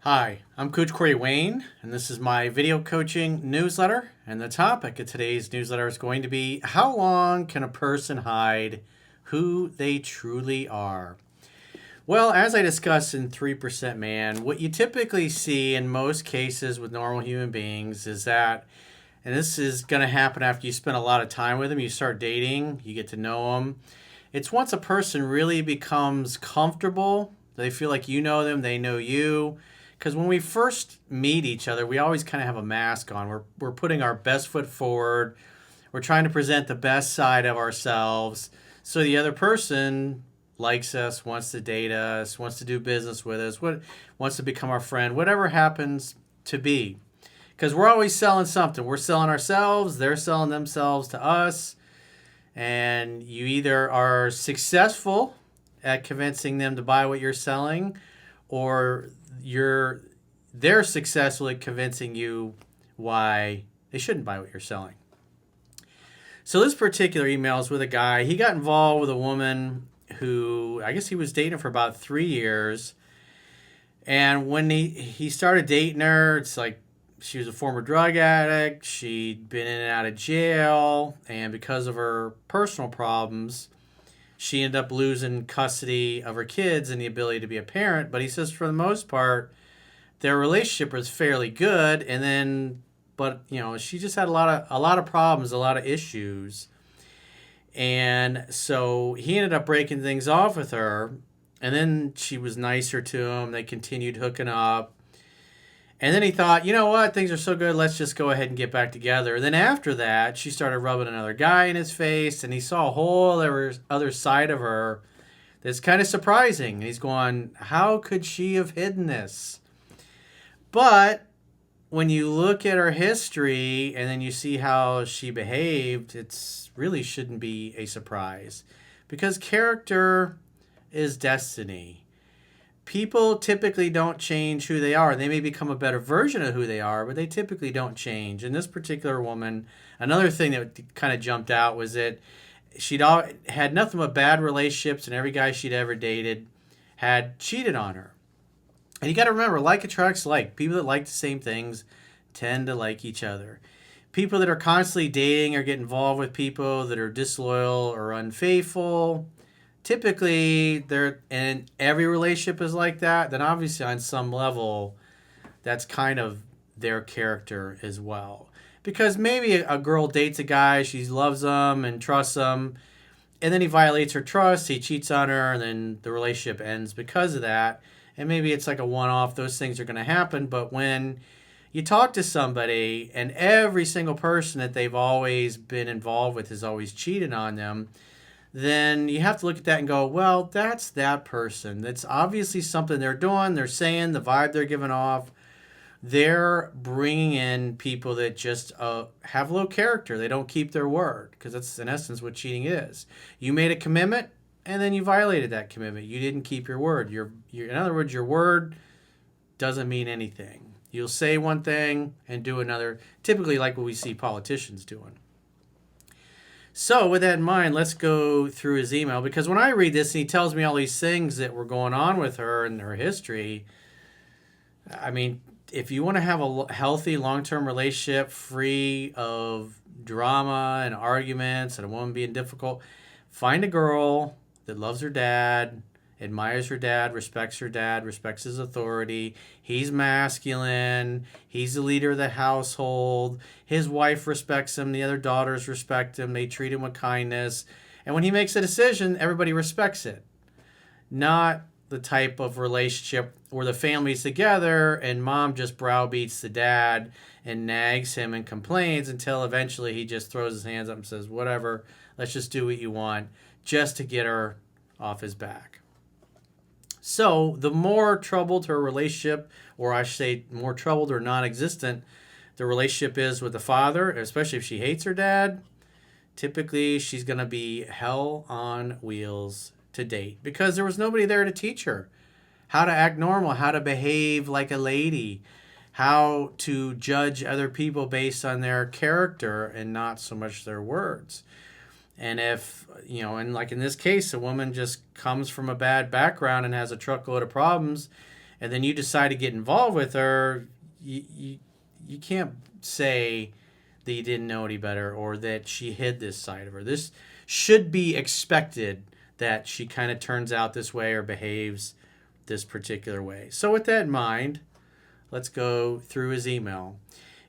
Hi, I'm Coach Corey Wayne, and this is my video coaching newsletter. And the topic of today's newsletter is going to be how long can a person hide who they truly are? Well, as I discussed in 3% Man, what you typically see in most cases with normal human beings is that, and this is going to happen after you spend a lot of time with them, you start dating, you get to know them. It's once a person really becomes comfortable, they feel like you know them, they know you. Because when we first meet each other, we always kind of have a mask on. We're putting our best foot forward. We're trying to present the best side of ourselves. So the other person likes us, wants to date us, wants to do business with us, wants to become our friend, whatever happens to be. Because we're always selling something. We're selling ourselves, they're selling themselves to us. And you either are successful at convincing them to buy what you're selling, or they're successful at convincing you why they shouldn't buy what you're selling. So this particular email is with a guy. He got involved with a woman who I guess he was dating for about 3 years. And when he started dating her, it's like she was a former drug addict. She'd been in and out of jail. And because of her personal problems, she ended up losing custody of her kids and the ability to be a parent. But he says for the most part, their relationship was fairly good. And then, but she just had a lot of problems, a lot of issues. And so he ended up breaking things off with her. And then she was nicer to him. They continued hooking up. And then he thought, you know what, things are so good, let's just go ahead and get back together. And then after that, she started rubbing another guy in his face, and he saw a whole other side of her that's kind of surprising. And he's going, how could she have hidden this? But when you look at her history and then you see how she behaved, it's really shouldn't be a surprise. Because character is destiny. People typically don't change who they are. They may become a better version of who they are, but they typically don't change. And this particular woman, another thing that kind of jumped out was that she'd had nothing but bad relationships, and every guy she'd ever dated had cheated on her. And you got to remember, like attracts like. People that like the same things tend to like each other. People that are constantly dating or get involved with people that are disloyal or unfaithful, typically they're, and every relationship is like that, then obviously on some level that's kind of their character as well. Because maybe a girl dates a guy, she loves him and trusts him, and then he violates her trust, he cheats on her, and then the relationship ends because of that. And maybe it's like a one-off, those things are going to happen. But when you talk to somebody and every single person that they've always been involved with has always cheated on them, then you have to look at that and go, well, that's that person. That's obviously something they're doing, they're saying, the vibe they're giving off. They're bringing in people that just have low character. They don't keep their word, because that's in essence what cheating is. You made a commitment, and then you violated that commitment. You didn't keep your word. In other words, your word doesn't mean anything. You'll say one thing and do another, typically like what we see politicians doing. So with that in mind, let's go through his email, because when I read this and he tells me all these things that were going on with her and her history, I mean, if you want to have a healthy long-term relationship free of drama and arguments and a woman being difficult, find a girl that loves her dad, admires her dad, respects his authority. He's masculine. He's the leader of the household. His wife respects him. The other daughters respect him. They treat him with kindness. And when he makes a decision, everybody respects it. Not the type of relationship where the family's together and mom just browbeats the dad and nags him and complains until eventually he just throws his hands up and says, whatever, let's just do what you want, just to get her off his back. So the more troubled her relationship, or I should say more troubled or non-existent the relationship is with the father, especially if she hates her dad, typically she's going to be hell on wheels to date, because there was nobody there to teach her how to act normal, how to behave like a lady, how to judge other people based on their character and not so much their words. And if, and like in this case, a woman just comes from a bad background and has a truckload of problems, and then you decide to get involved with her, you can't say that you didn't know any better or that she hid this side of her. This should be expected, that she kind of turns out this way or behaves this particular way. So with that in mind, let's go through his email.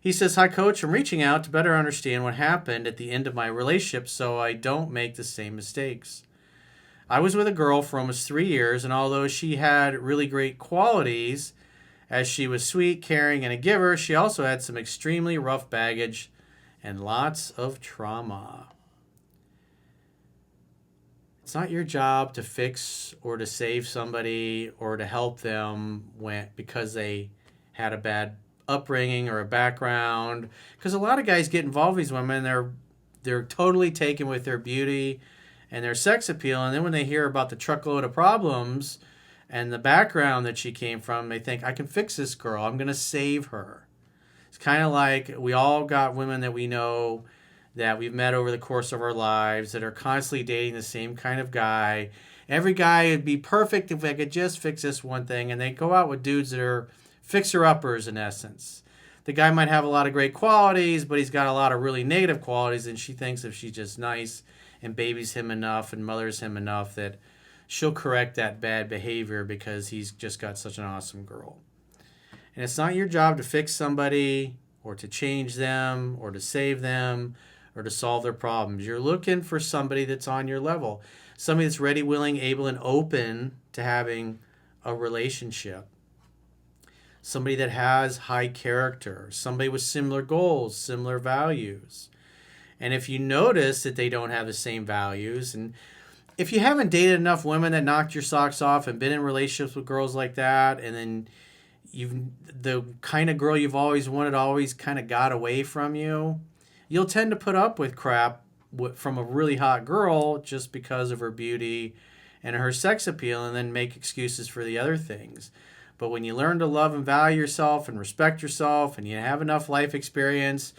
He says, "Hi, Coach. I'm reaching out to better understand what happened at the end of my relationship so I don't make the same mistakes. I was with a girl for almost 3 years, and although she had really great qualities, as she was sweet, caring, and a giver, she also had some extremely rough baggage and lots of trauma. It's not your job to fix or to save somebody or to help them because they had a bad upbringing or a background. Because a lot of guys get involved with these women, they're totally taken with their beauty and their sex appeal, and then when they hear about the truckload of problems and the background that she came from, they think, I can fix this girl. I'm going to save her. It's kind of like we all got women that we know that we've met over the course of our lives that are constantly dating the same kind of guy. Every guy would be perfect if I could just fix this one thing. And they go out with dudes that are fixer-uppers in essence. The guy might have a lot of great qualities, but he's got a lot of really negative qualities, and she thinks if she's just nice and babies him enough and mothers him enough that she'll correct that bad behavior because he's just got such an awesome girl. And it's not your job to fix somebody or to change them or to save them or to solve their problems. You're looking for somebody that's on your level, somebody that's ready, willing, able, and open to having a relationship, somebody that has high character, somebody with similar goals, similar values. And if you notice that they don't have the same values, and if you haven't dated enough women that knocked your socks off and been in relationships with girls like that, and then the kind of girl you've always wanted always kind of got away from you, you'll tend to put up with crap from a really hot girl just because of her beauty and her sex appeal, and then make excuses for the other things. But when you learn to love and value yourself and respect yourself, and you have enough life experience,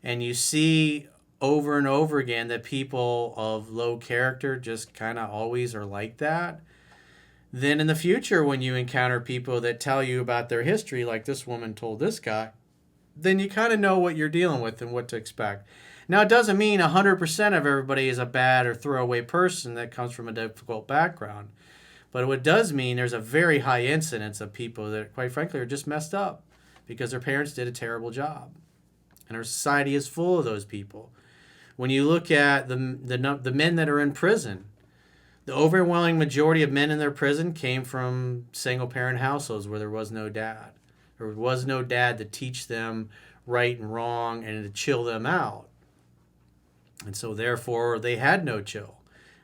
and you see over and over again that people of low character just kind of always are like that, then in the future when you encounter people that tell you about their history, like this woman told this guy, then you kind of know what you're dealing with and what to expect. Now, it doesn't mean 100% of everybody is a bad or throwaway person that comes from a difficult background. But what does mean there's a very high incidence of people that, quite frankly, are just messed up because their parents did a terrible job. And our society is full of those people. When you look at the men that are in prison, the overwhelming majority of men in their prison came from single-parent households where there was no dad. There was no dad to teach them right and wrong and to chill them out. And so, therefore, they had no chill.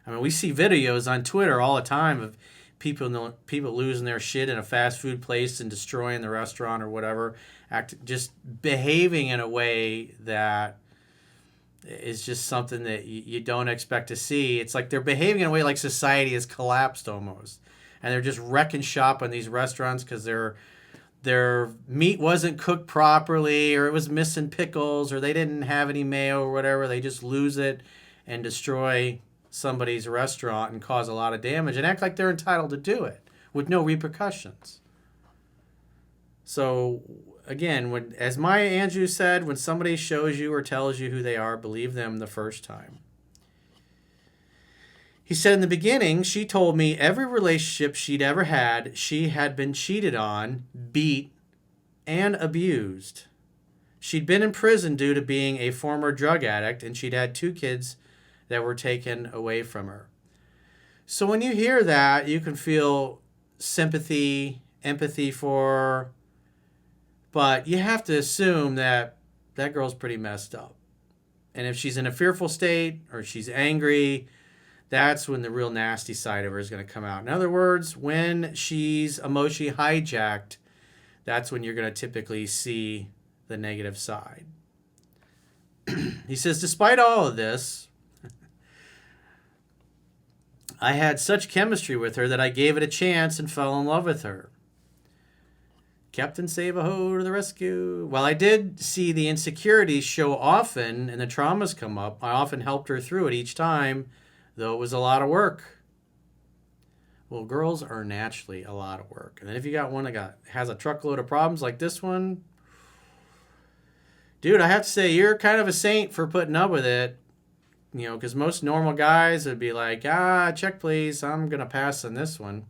I mean, we see videos on Twitter all the time of people losing their shit in a fast food place and destroying the restaurant or whatever, just behaving in a way that is just something that you don't expect to see. It's like they're behaving in a way like society has collapsed almost. And they're just wrecking shop in these restaurants because their meat wasn't cooked properly, or it was missing pickles, or they didn't have any mayo or whatever. They just lose it and destroy somebody's restaurant and cause a lot of damage and act like they're entitled to do it with no repercussions. So again, as Maya Angelou said, when somebody shows you or tells you who they are, believe them the first time. He said, in the beginning, she told me every relationship she'd ever had, she had been cheated on, beat, and abused. She'd been in prison due to being a former drug addict, and she'd had 2 kids that were taken away from her. So when you hear that, you can feel sympathy, empathy for her, but you have to assume that that girl's pretty messed up. And if she's in a fearful state or she's angry, that's when the real nasty side of her is going to come out. In other words, when she's emotionally hijacked, that's when you're going to typically see the negative side. He says, despite all of this, I had such chemistry with her that I gave it a chance and fell in love with her. Captain Save-A-Ho to the rescue. While I did see the insecurities show often and the traumas come up, I often helped her through it each time, though it was a lot of work. Well, girls are naturally a lot of work. And then if you got one that has a truckload of problems like this one, dude, I have to say you're kind of a saint for putting up with it. Because most normal guys would be like, check please, I'm going to pass on this one.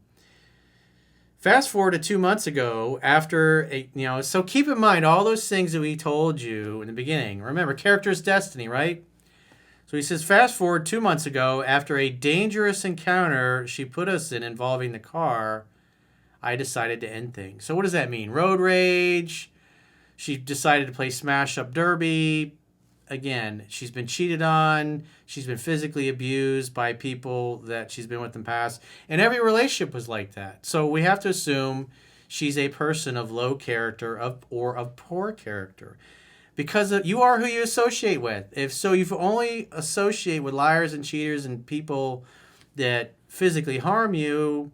Fast forward to 2 months ago so keep in mind all those things that we told you in the beginning. Remember, character's destiny, right? So he says, fast forward 2 months ago, after a dangerous encounter she put us in involving the car, I decided to end things. So what does that mean? Road rage. She decided to play smash up derby. Again, she's been cheated on. She's been physically abused by people that she's been with in the past. And every relationship was like that. So we have to assume she's a person of low character or of poor character. Because you are who you associate with. If you only associate with liars and cheaters and people that physically harm you,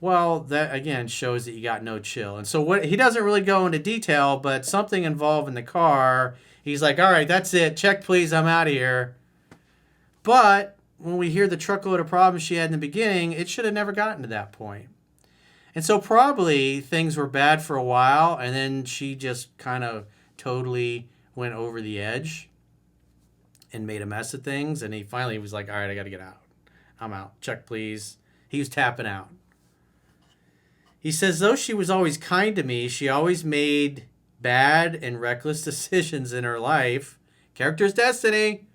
well, that again shows that you got no chill. And so he doesn't really go into detail, but something involved in the car. He's like, all right, that's it. Check, please. I'm out of here. But when we hear the truckload of problems she had in the beginning, it should have never gotten to that point. And so probably things were bad for a while, and then she just kind of totally went over the edge and made a mess of things. And he finally was like, all right, I got to get out. I'm out. Check, please. He was tapping out. He says, though she was always kind to me, she always made bad and reckless decisions in her life. Character's destiny.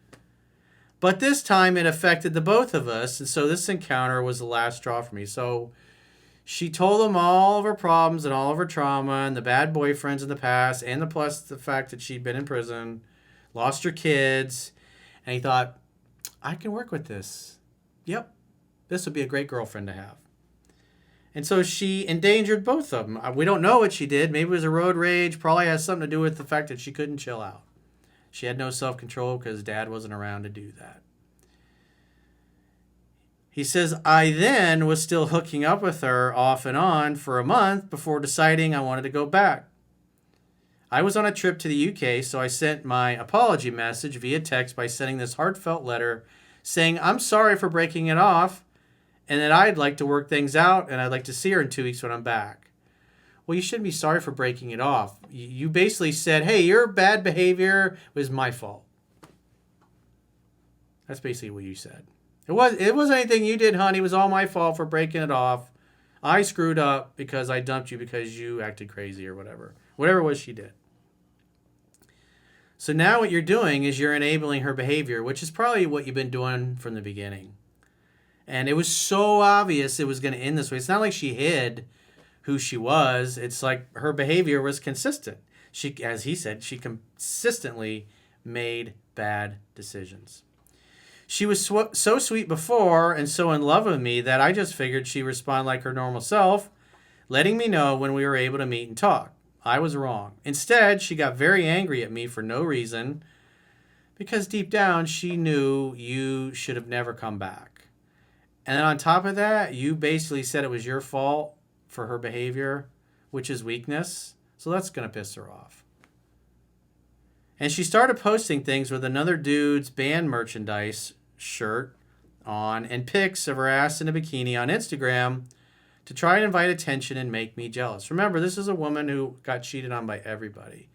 But this time it affected the both of us. And so this encounter was the last straw for me. So she told him all of her problems and all of her trauma and the bad boyfriends in the past and plus the fact that she'd been in prison, lost her kids. And he thought, I can work with this. Yep, this would be a great girlfriend to have. And so she endangered both of them. We don't know what she did. Maybe it was a road rage. Probably has something to do with the fact that she couldn't chill out. She had no self-control because Dad wasn't around to do that. He says, I then was still hooking up with her off and on for a month before deciding I wanted to go back. I was on a trip to the UK, so I sent my apology message via text by sending this heartfelt letter saying I'm sorry for breaking it off and that I'd like to work things out and I'd like to see her in 2 weeks when I'm back. Well, you shouldn't be sorry for breaking it off. You basically said, hey, your bad behavior was my fault. That's basically what you said. It wasn't anything you did, honey. It was all my fault for breaking it off. I screwed up because I dumped you because you acted crazy or whatever. Whatever it was she did. So now what you're doing is you're enabling her behavior, which is probably what you've been doing from the beginning. And it was so obvious it was going to end this way. It's not like she hid who she was. It's like her behavior was consistent. She, as he said, she consistently made bad decisions. She was so sweet before and so in love with me that I just figured she'd respond like her normal self, letting me know when we were able to meet and talk. I was wrong. Instead, she got very angry at me for no reason because deep down she knew you should have never come back. And then on top of that, you basically said it was your fault for her behavior, which is weakness. So that's going to piss her off. And she started posting things with another dude's band merchandise shirt on and pics of her ass in a bikini on Instagram to try and invite attention and make me jealous. Remember, this is a woman who got cheated on by everybody.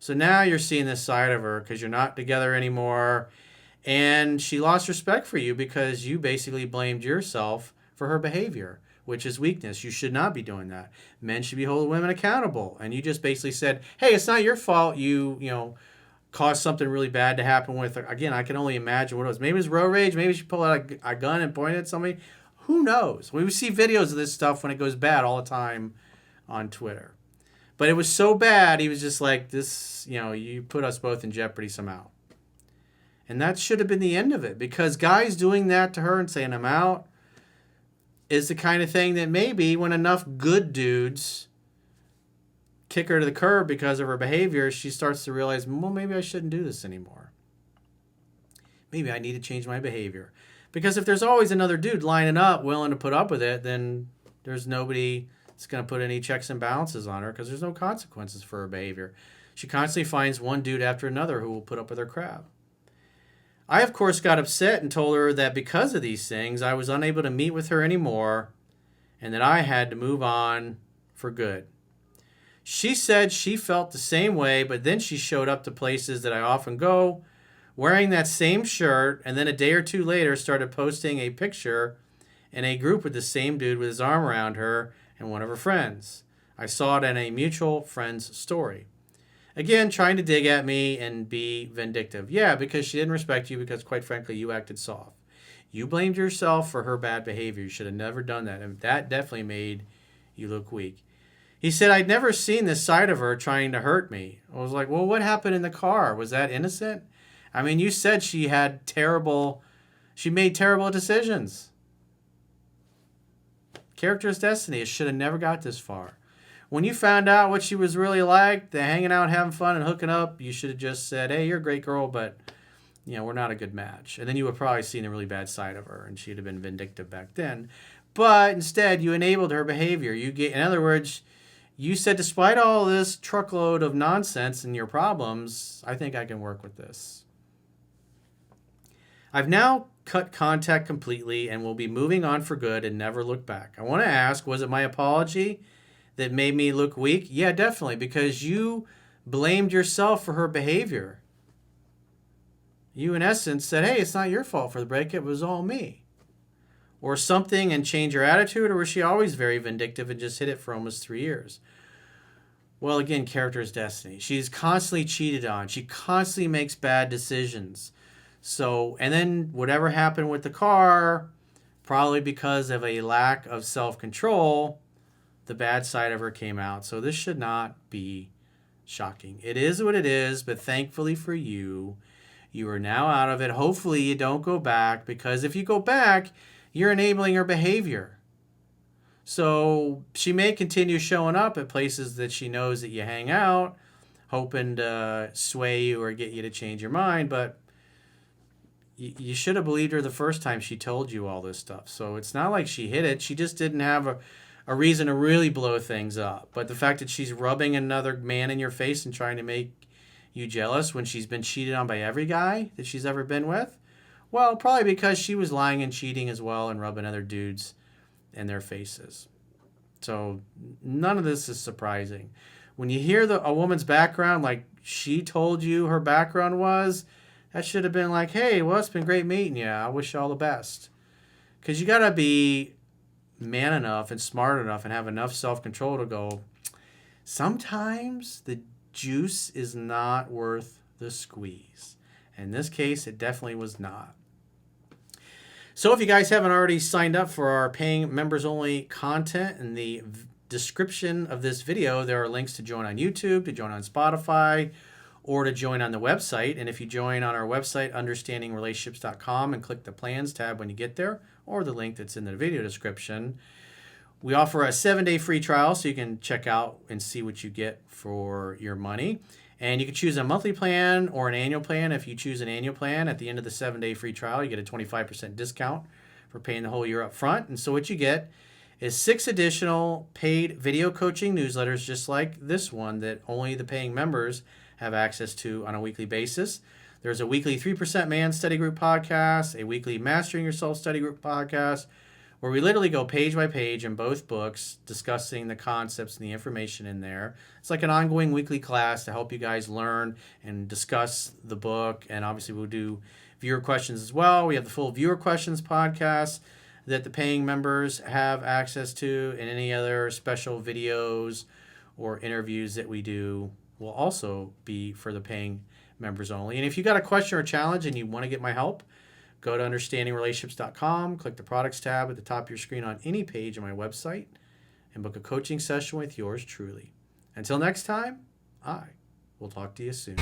So now you're seeing this side of her because you're not together anymore. And she lost respect for you because you basically blamed yourself for her behavior, which is weakness. You should not be doing that. Men should be holding women accountable. And you just basically said, hey, it's not your fault you caused something really bad to happen with her. Again, I can only imagine what it was. Maybe it was road rage. Maybe she pulled out a gun and pointed at somebody. Who knows? We see videos of this stuff when it goes bad all the time on Twitter. But it was so bad, he was just like, this, you put us both in jeopardy somehow. And that should have been the end of it, because guys doing that to her and saying, I'm out, is the kind of thing that maybe when enough good dudes kick her to the curb because of her behavior, she starts to realize, well, maybe I shouldn't do this anymore. Maybe I need to change my behavior. Because if there's always another dude lining up willing to put up with it, then there's nobody that's going to put any checks and balances on her because there's no consequences for her behavior. She constantly finds one dude after another who will put up with her crap. I, of course, got upset and told her that because of these things, I was unable to meet with her anymore and that I had to move on for good. She said she felt the same way, but then she showed up to places that I often go wearing that same shirt, and then a day or two later started posting a picture in a group with the same dude with his arm around her and one of her friends. I saw it in a mutual friend's story. Again, trying to dig at me and be vindictive. Yeah, because she didn't respect you because, quite frankly, you acted soft. You blamed yourself for her bad behavior. You should have never done that, and that definitely made you look weak. He said, I'd never seen this side of her trying to hurt me. I was like, well, what happened in the car? Was that innocent? I mean, you said she made terrible decisions. Character is destiny. It should have never got this far. When you found out what she was really like, the hanging out, having fun, and hooking up, you should have just said, hey, you're a great girl, but we're not a good match. And then you would have probably seen the really bad side of her, and she'd have been vindictive back then. But instead, you enabled her behavior. In other words, you said, despite all this truckload of nonsense and your problems, I think I can work with this. I've now cut contact completely and will be moving on for good and never look back. I want to ask, was it my apology that made me look weak? Yeah, definitely, because you blamed yourself for her behavior. You, in essence, said, hey, it's not your fault for the breakup, it was all me. Or something, and change your attitude, or was she always very vindictive and just hid it for almost 3 years? Well, again, character is destiny. She's constantly cheated on. She constantly makes bad decisions. So, and then whatever happened with the car, probably because of a lack of self-control, the bad side of her came out. So this should not be shocking. It is what it is, but thankfully for you, you are now out of it. Hopefully you don't go back, because if you go back, you're enabling her behavior. So she may continue showing up at places that she knows that you hang out, hoping to sway you or get you to change your mind, but you should have believed her the first time she told you all this stuff. So it's not like she hid it. She just didn't have a reason to really blow things up. But the fact that she's rubbing another man in your face and trying to make you jealous when she's been cheated on by every guy that she's ever been with, well, probably because she was lying and cheating as well and rubbing other dudes in their faces. So none of this is surprising. When you hear a woman's background, like she told you her background was, that should have been like, hey, well, it's been great meeting you. I wish you all the best. Because you got to be man enough and smart enough and have enough self-control to go, sometimes the juice is not worth the squeeze. In this case, it definitely was not. So if you guys haven't already signed up for our paying members only content, in the description of this video, there are links to join on YouTube, to join on Spotify, or to join on the website. And if you join on our website, understandingrelationships.com, and click the plans tab when you get there, or the link that's in the video description, we offer a 7-day free trial so you can check out and see what you get for your money. And you can choose a monthly plan or an annual plan. If you choose an annual plan, at the end of the 7-day free trial, you get a 25% discount for paying the whole year up front. And so what you get is 6 additional paid video coaching newsletters just like this one that only the paying members have access to on a weekly basis. There's a weekly 3% Man Study Group podcast, a weekly Mastering Yourself Study Group podcast, where we literally go page by page in both books discussing the concepts and the information in there. It's like an ongoing weekly class to help you guys learn and discuss the book. And obviously we'll do viewer questions as well. We have the full viewer questions podcast that the paying members have access to, and any other special videos or interviews that we do will also be for the paying members only. And if you got a question or challenge and you want to get my help, go to understandingrelationships.com, click the products tab at the top of your screen on any page on my website, and book a coaching session with yours truly. Until next time, I will talk to you soon.